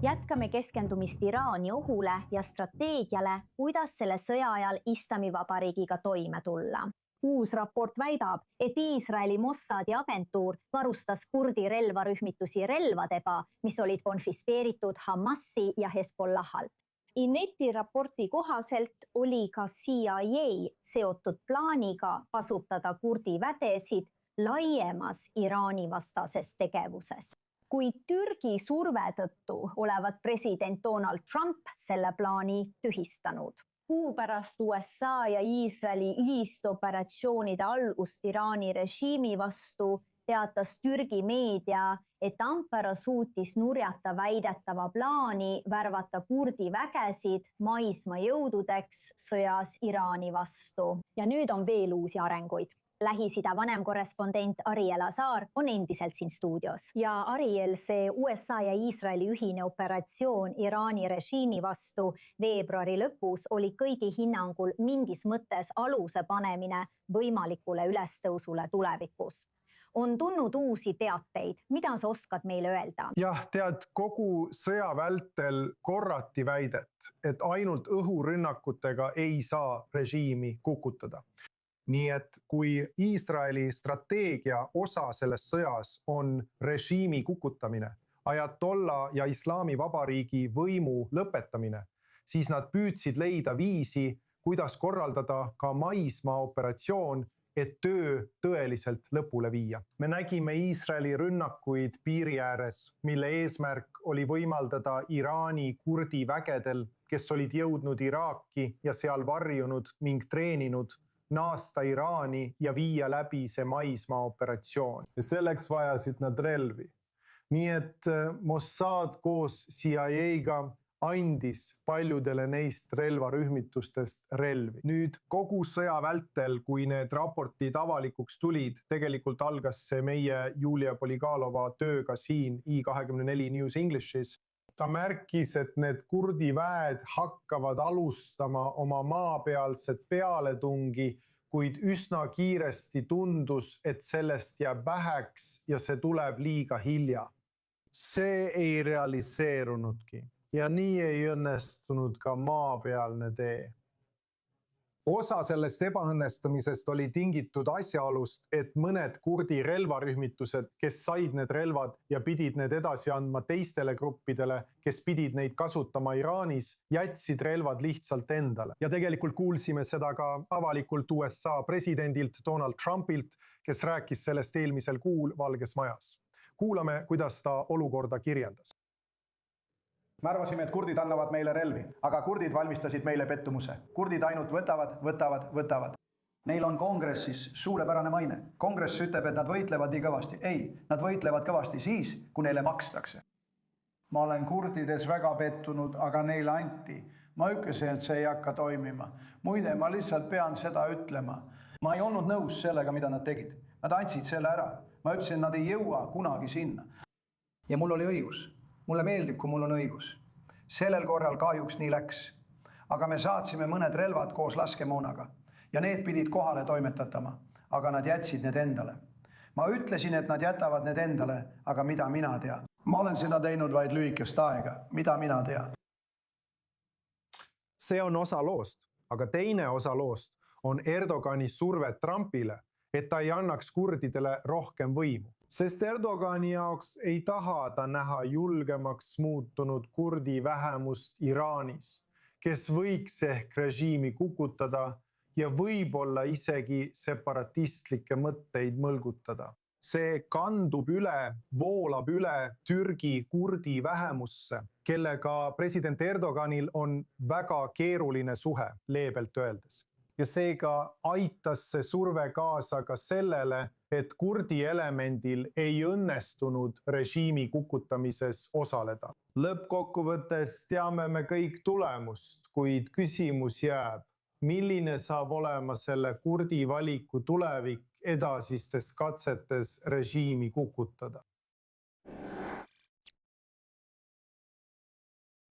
Jätkame keskendumist Iraani ohule ja strateegiale, kuidas selle sõja ajal Islamivabariigiga toime tulla. Uus raport väidab, et Iisraeli Mossadi agentuur varustas kurdi relvarühmitusi relvadega, mis olid konfiskeeritud Hamasi ja Hezbollahalt. Inneti raporti kohaselt oli ka CIA seotud plaaniga kasutada kurdi vädesid laiemas Iraani vastases tegevuses. Kuid Türgi surve tõttu olevat president Donald Trump selle plaani tühistanud. Kuu pärast USA ja Iisraeli ühisoperatsioonide algust Iraani režiimi vastu teatas Türgi meedia, et Ankara suutis nurjata väidetava plaani värvata kurdi vägesid maismaa jõududeks sõjas Iraani vastu. Ja nüüd on veel uusi arenguid. Lähis-Ida vanemkorrespondent Ariel Azar on endiselt siin stuudios. Ja Ariel, see USA ja Iisraeli ühine operatsioon Iraani režiimi vastu veebruari lõpus oli kõigi hinnangul mingis mõttes aluse panemine võimalikule ülestõusule tulevikus. On tulnud uusi teateid. Mida sa oskad meile öelda? Jah, tead, kogu sõja vältel korrati väidet, et ainult õhurünnakutega ei saa režiimi kukutada. Nii et kui Iisraeli strateegia osa selles sõjas on režiimi kukutamine, ajatolla ja Islamivabariigi võimu lõpetamine, siis nad püüdsid leida viisi, kuidas korraldada ka maismaa operatsioon, et töö tõeliselt lõpule viia. Me nägime Iisraeli rünnakuid piiri ääres, mille eesmärk oli võimaldada Iraani kurdi vägedel, kes olid jõudnud Iraaki ja seal varjunud ning treeninud, naasta Iraani ja viia läbi see maismaa operatsioon. Ja selleks vajasid nad relvi. Nii et Mossad koos CIA-ga andis paljudele neist relvarühmitustest relvi. Nüüd kogu sõja vältel, kui need raportid avalikuks tulid, tegelikult algas see meie Julia Poligalova tööga siin I24 News Englishis. Ta märkis, et need kurdi väed hakkavad alustama oma maapealset pealetungi, kuid üsna kiiresti tundus, et sellest jääb väheks ja see tuleb liiga hilja. See ei realiseerunudki ja nii ei õnnestunud ka maapealne tee. Osa sellest ebaõnnestumisest oli tingitud asjaolust, et mõned kurdi relvarühmitused, kes said need relvad ja pidid need edasi andma teistele gruppidele, kes pidid neid kasutama Iraanis, jätsid relvad lihtsalt endale. Ja tegelikult kuulsime seda ka avalikult USA presidendilt Donald Trumpilt, kes rääkis sellest eelmisel kuul Valges Majas. Kuulame, kuidas ta olukorda kirjeldas. Me arvasime, et kurdid annavad meile relvi, aga kurdid valmistasid meile pettumuse. Kurdid ainult võtavad. Neil on kongressis suurepärane maine. Kongress ütleb, et nad võitlevad nii kõvasti. Ei, nad võitlevad kõvasti siis, kui neile makstakse. Ma olen kurdides väga pettunud, aga neile anti. Ma ütlesin, et see ei hakka toimima. Muide, ma lihtsalt pean seda ütlema. Ma ei olnud nõus sellega, mida nad tegid. Nad andsid selle ära. Ma ütlesin, et nad ei jõua kunagi sinna. Ja mul oli õigus. Mulle meeldib, kui mul on õigus. Sellel korral kahjuks nii läks. Aga me saatsime mõned relvad koos laskemoonaga ja need pidid kohale toimetatama, aga nad jätsid need endale. Ma ütlesin, et nad jätavad need endale, aga mida mina tean? Ma olen seda teinud vaid lühikest aega. Mida mina tean? See on osa loost, aga teine osa loost on Erdogani surve Trumpile, et ta ei annaks kurdidele rohkem võimu. Sest Erdogani jaoks ei taha ta näha julgemaks muutunud kurdi vähemust Iraanis, kes võiks ehk režiimi kukutada ja võib-olla isegi separatistlikke mõtteid mõlgutada. See kandub üle, voolab üle Türgi kurdi vähemusse, kellega president Erdoganil on väga keeruline suhe, leebelt öeldes. Ja seega aitas see surve kaasa ka sellele, et kurdi elemendil ei õnnestunud režiimi kukutamises osaleda. Lõppkokkuvõttes teame me kõik tulemust, kuid küsimus jääb, milline saab olema selle kurdi valiku tulevik edasistes katsetes režiimi kukutada.